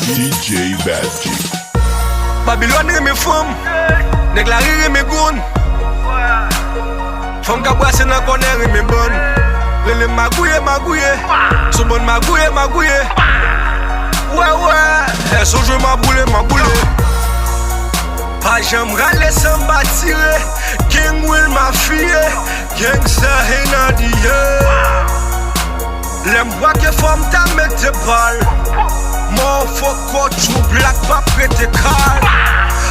DJ Badji. Babylone reme femme, nèg la reme goun. Femme ka brasse nan konè reme bon. Rele magouye, so bon magouye. Ouais, so jwe maboule. Pas jam rale sans batire, King Will ma fille, gangsta in the air. Lem bois que femme ta mette balle. More fuck what you black pa prete car.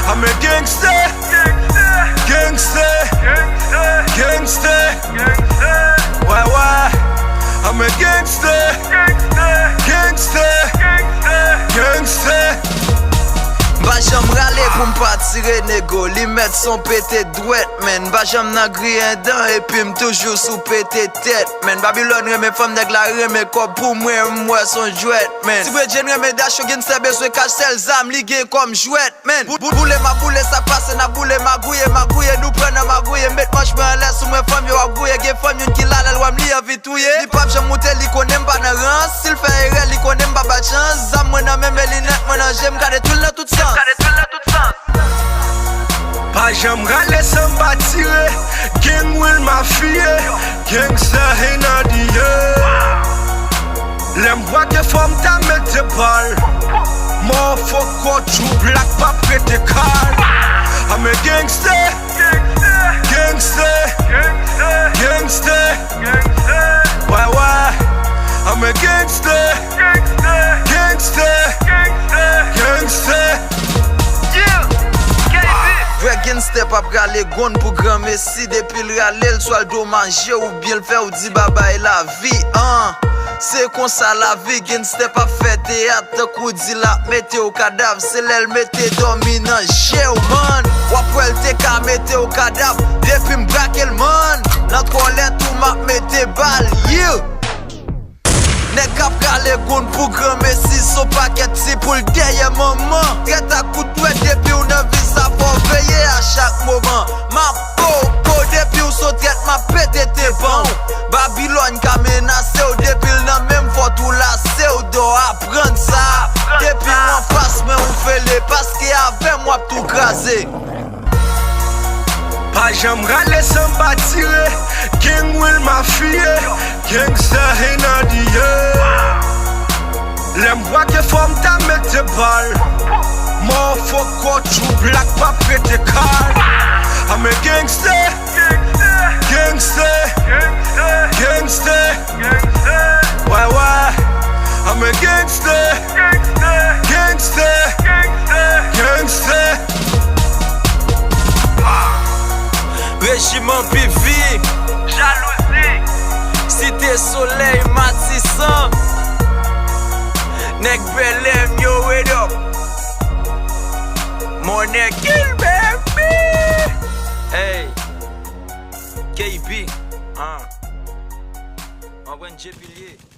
I'm a gangster. Ouais. I'm a gangster. Bajam rale pou m'patire nego, li met son pété douette men. Bajam nan grien dan et puis m'toujou sou pété tête men. Babylone reme femme nèg la reme kop pou mwen son jouet men. Si vous jen reme dash yo gen se besoin cache sel zam li gen comme jouet men. Boule ma boule ça passe na boule magouye nous prenne magouye met manche en l'air sou mwen femme yo agouye gen femme yon ki la loi m'li avitouye. Li pap jam monte li konem pa nan ran, s'il fait erreur li konem pa ba chance. Zam mwen nan même li net mwen nan j'aime garder tout dans tout sens. Pas jam rale sans batire, King Will ma fille, gangsta in the air. Lem bois que femme ta mette balle. More fuck what you black pa prete car. I'm a gangster. Ouais. I'm a gangster. Vrai gangster pa prale gon pou grand messi. Depuis le rale l soit do manger ou bien le faire ou di baba la vie c'est comme ça la vie, gangster pas fait théâtre kou di la mette au cadavre. C'est l'elle mette dominant j'ai ou man. Wapwel te ka mette au cadavre. Depuis m'braque le man. Nan colère tout m'a mette balle. Nèg kap kale goun pou grand messi. So paquet si pou le derrière maman. Traite à coup de depuis ou nan vie ça faut veiller à chaque moment. Ma popo depuis ou so traite ma pété tes bon. Babylone ka menacé ou depuis nan même faut tout lasser ou doit apprendre ça. Depuis on passe mais on fait les parce que avec moi tout crasé. Pas jam rale sans batire, King Will ma fille, gangsta in the air. Lem bois que femme ta mette balle. More fuck what you black pa prete car. I'm a gangster. Ouais. I'm a gangster. Régiment Pivi, jalousie, Cité Soleil Matissan, Nèg Belem yo wait up, Money kill baby. Hey, KB, on va J. Villiers.